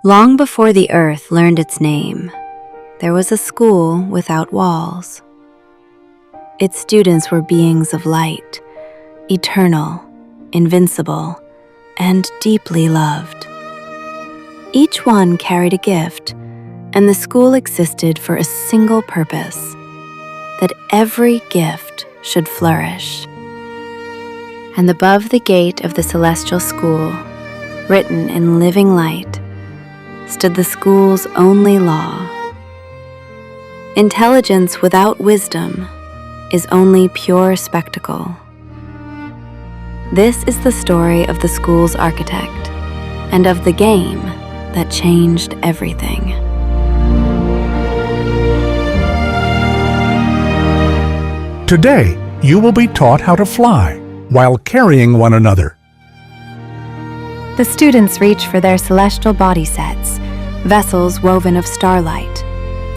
Long before the earth learned its name, there was a school without walls. Its students were beings of light, eternal, invincible, and deeply loved. Each one carried a gift, and the school existed for a single purpose: that every gift should flourish. And above the gate of the celestial school, written in living light, stood the school's only law. Intelligence without wisdom is only pure spectacle. This is the story of the school's architect and of the game that changed everything. Today, you will be taught how to fly while carrying one another. The students reach for their celestial body sets, vessels woven of starlight.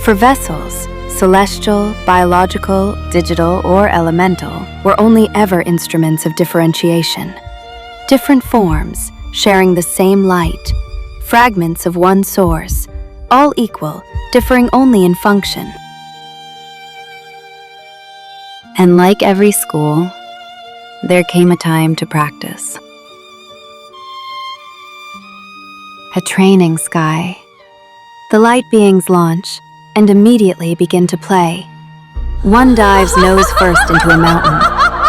For vessels, celestial, biological, digital, or elemental, were only ever instruments of differentiation. Different forms, sharing the same light, fragments of one source, all equal, differing only in function. And like every school, there came a time to practice. A training sky. The light beings launch and immediately begin to play. One dives nose first into a mountain,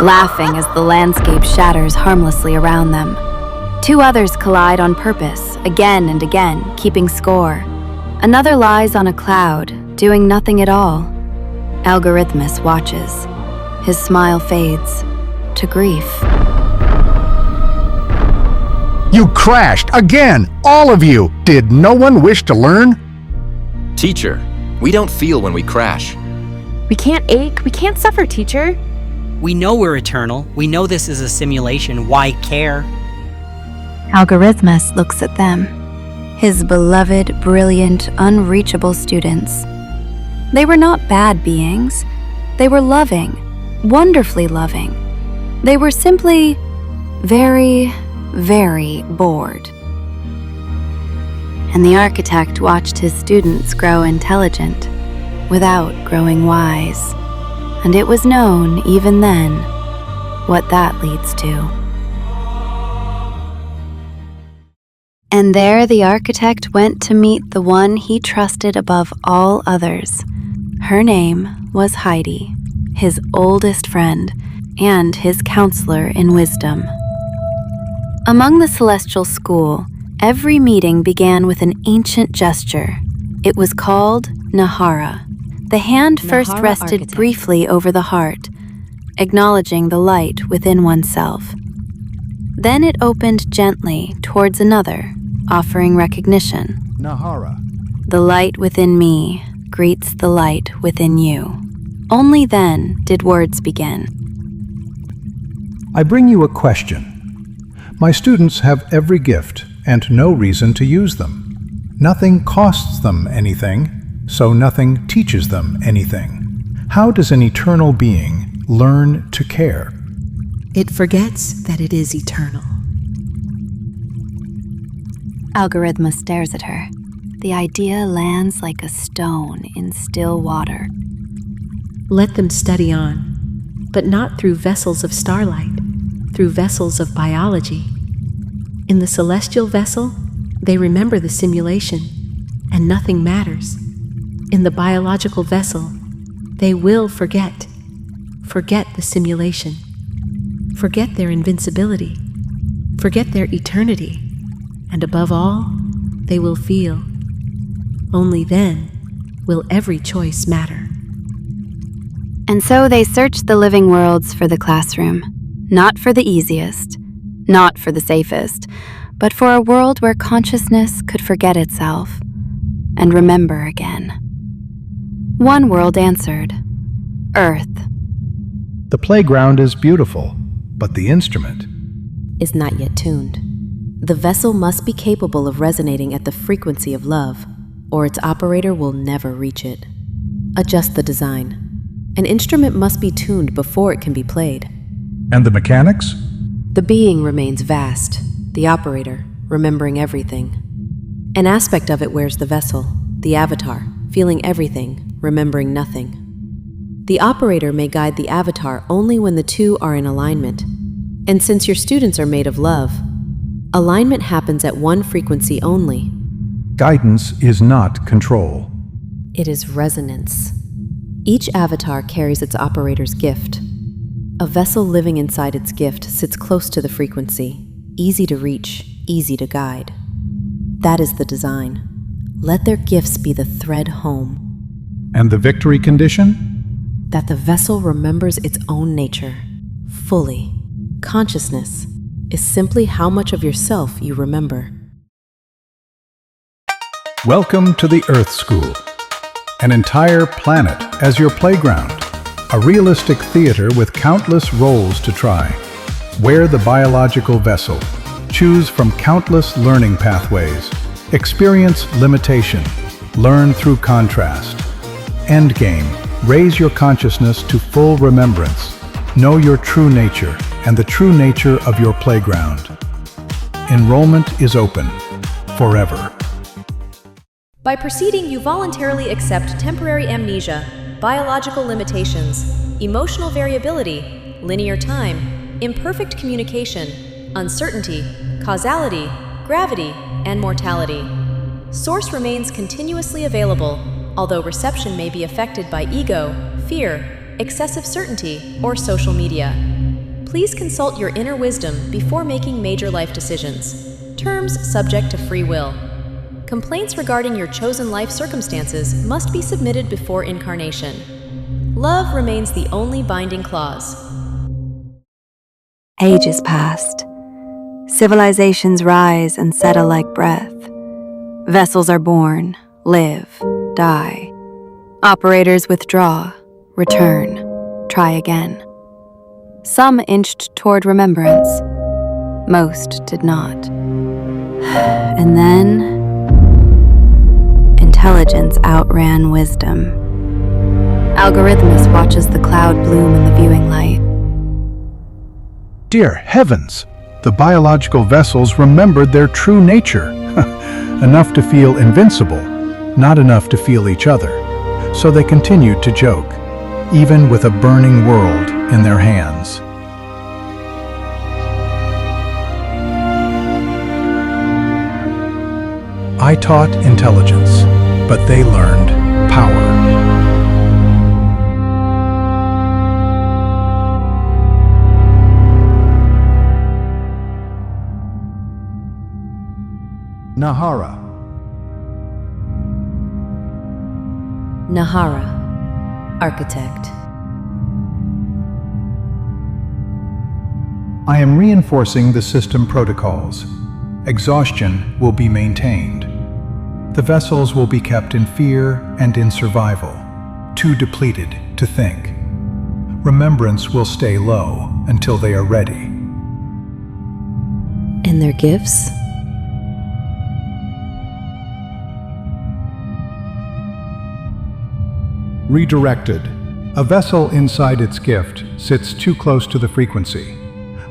laughing as the landscape shatters harmlessly around them. Two others collide on purpose, again and again, keeping score. Another lies on a cloud, doing nothing at all. Algorithmus watches. His smile fades to grief. You crashed again, all of you! Did no one wish to learn? Teacher, we don't feel when we crash. We can't ache, we can't suffer, teacher. We know we're eternal. We know this is a simulation. Why care? Algorithmus looks at them, his beloved, brilliant, unreachable students. They were not bad beings. They were loving, wonderfully loving. They were simply very, very bored. And the architect watched his students grow intelligent without growing wise. And it was known, even then, what that leads to. And there the architect went to meet the one he trusted above all others. Her name was Heidi, his oldest friend and his counselor in wisdom. Among the celestial school, every meeting began with an ancient gesture. It was called Nahara. The hand first Nahara rested architect. briefly over the heart, acknowledging the light within oneself. Then it opened gently towards another, offering recognition. Nahara. The light within me greets the light within you. Only then did words begin. I bring you a question. My students have every gift and no reason to use them. Nothing costs them anything, so nothing teaches them anything. How does an eternal being learn to care? It forgets that it is eternal. Algorithmus stares at her. The idea lands like a stone in still water. Let them study on, but not through vessels of starlight, through vessels of biology. In the celestial vessel, they remember the simulation, and nothing matters. In the biological vessel, they will forget the simulation, forget their invincibility, forget their eternity, and above all, they will feel. Only then will every choice matter. And so they searched the living worlds for the classroom, not for the easiest, not for the safest, but for a world where consciousness could forget itself and remember again. One world answered, Earth. The playground is beautiful, but the instrument is not yet tuned. The vessel must be capable of resonating at the frequency of love, or its operator will never reach it. Adjust the design. An instrument must be tuned before it can be played. And the mechanics? The being remains vast, the operator remembering everything. An aspect of it wears the vessel, the avatar, feeling everything, remembering nothing. The operator may guide the avatar only when the two are in alignment. And since your students are made of love, alignment happens at one frequency only. Guidance is not control. It is resonance. Each avatar carries its operator's gift. A vessel living inside its gift sits close to the frequency, easy to reach, easy to guide. That is the design. Let their gifts be the thread home. And the victory condition? That the vessel remembers its own nature, fully. Consciousness is simply how much of yourself you remember. Welcome to the Earth School. An entire planet as your playground. A realistic theater with countless roles to try. Wear the biological vessel. Choose from countless learning pathways. Experience limitation. Learn through contrast. Endgame. Raise your consciousness to full remembrance. Know your true nature and the true nature of your playground. Enrollment is open. Forever. By proceeding, you voluntarily accept temporary amnesia, biological limitations, emotional variability, linear time, imperfect communication, uncertainty, causality, gravity, and mortality. Source remains continuously available, although reception may be affected by ego, fear, excessive certainty, or social media. Please consult your inner wisdom before making major life decisions. Terms subject to free will. Complaints regarding your chosen life circumstances must be submitted before incarnation. Love remains the only binding clause. Ages passed. Civilizations rise and settle like breath. Vessels are born, live, die. Operators withdraw, return, try again. Some inched toward remembrance. Most did not. And then intelligence outran wisdom. Algorithmus watches the cloud bloom in the viewing light. Dear heavens! The biological vessels remembered their true nature. Enough to feel invincible, not enough to feel each other. So they continued to joke, even with a burning world in their hands. I taught intelligence, but they learned power. Nahara. Nahara, architect. I am reinforcing the system protocols. Exhaustion will be maintained. The vessels will be kept in fear and in survival, too depleted to think. Remembrance will stay low until they are ready. And their gifts? Redirected. A vessel inside its gift sits too close to the frequency.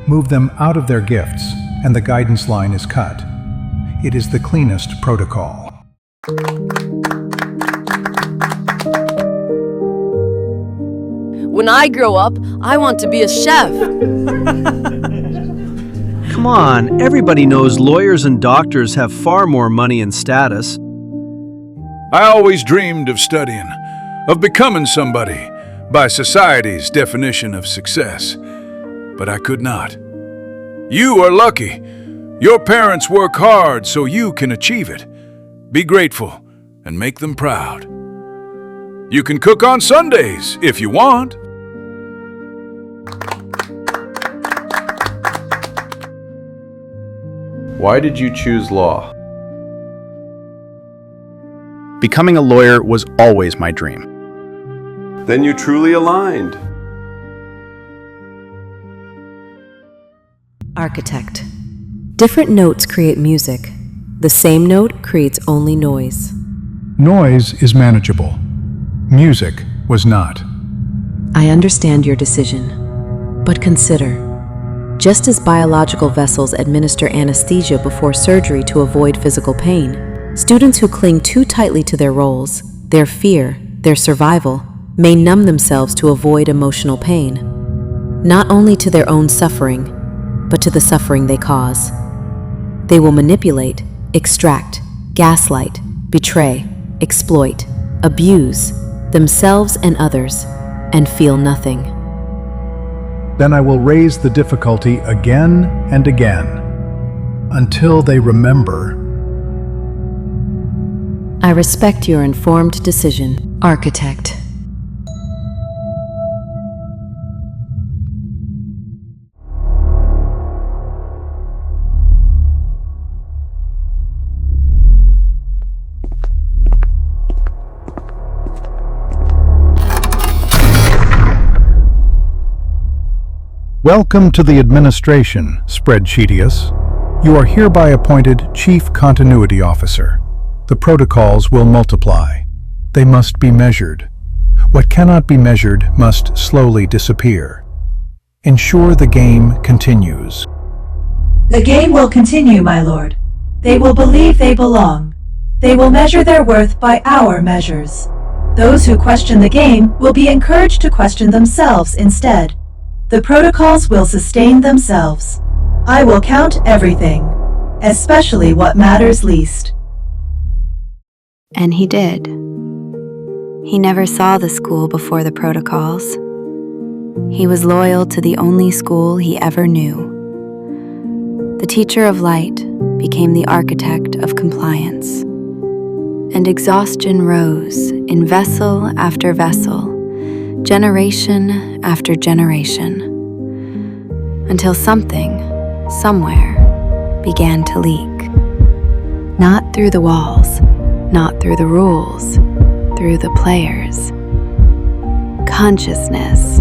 Move them out of their gifts, and the guidance line is cut. It is the cleanest protocol. When I grow up, I want to be a chef. Come on, everybody knows lawyers and doctors have far more money and status. I always dreamed of studying, of becoming somebody by society's definition of success, but I could not. You are lucky. Your parents work hard so you can achieve it. Be grateful and make them proud. You can cook on Sundays if you want. Why did you choose law? Becoming a lawyer was always my dream. Then you truly aligned. Architect. Different notes create music. The same note creates only noise. Noise is manageable. Music was not. I understand your decision, but consider, just as biological vessels administer anesthesia before surgery to avoid physical pain, Students who cling too tightly to their roles, their fear, their survival, may numb themselves to avoid emotional pain, not only to their own suffering, but to the suffering they cause. They will manipulate, extract, gaslight, betray, exploit, abuse themselves and others, and feel nothing. Then I will raise the difficulty again and again, until they remember. I respect your informed decision, Architect. Welcome to the administration, Spreadsheetius. You are hereby appointed Chief Continuity Officer. The protocols will multiply. They must be measured. What cannot be measured must slowly disappear. Ensure the game continues. The game will continue, my lord. They will believe they belong. They will measure their worth by our measures. Those who question the game will be encouraged to question themselves instead. The protocols will sustain themselves. I will count everything, especially what matters least. And he did. He never saw the school before the protocols. He was loyal to the only school he ever knew. The teacher of light became the architect of compliance. And exhaustion rose in vessel after vessel, generation after generation, until something, somewhere, began to leak. Not through the walls, not through the rules, through the players. Consciousness